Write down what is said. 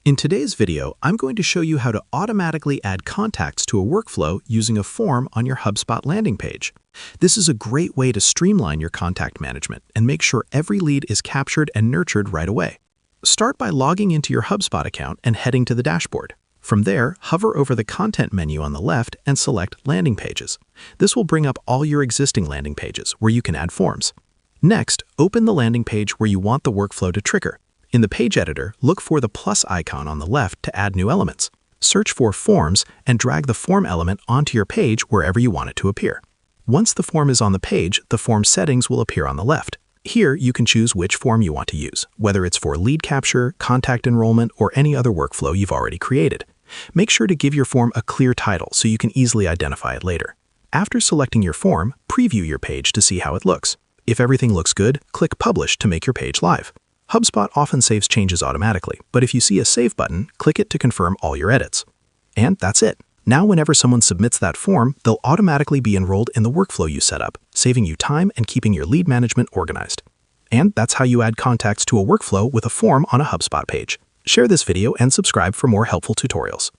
In today's video, I'm going to show you how to automatically add contacts to a workflow using a form on your HubSpot landing page. This is a great way to streamline your contact management and make sure every lead is captured and nurtured right away. Start by logging into your HubSpot account and heading to the dashboard. From there, hover over the Content menu on the left and select Landing Pages. This will bring up all your existing landing pages where you can add forms. Next, open the landing page where you want the workflow to trigger. In the page editor, look for the plus icon on the left to add new elements. Search for Forms and drag the form element onto your page wherever you want it to appear. Once the form is on the page, the form settings will appear on the left. Here, you can choose which form you want to use, whether it's for lead capture, contact enrollment, or any other workflow you've already created. Make sure to give your form a clear title so you can easily identify it later. After selecting your form, preview your page to see how it looks. If everything looks good, click Publish to make your page live. HubSpot often saves changes automatically, but if you see a Save button, click it to confirm all your edits. And that's it. Now whenever someone submits that form, they'll automatically be enrolled in the workflow you set up, saving you time and keeping your lead management organized. And that's how you add contacts to a workflow with a form on a HubSpot page. Share this video and subscribe for more helpful tutorials.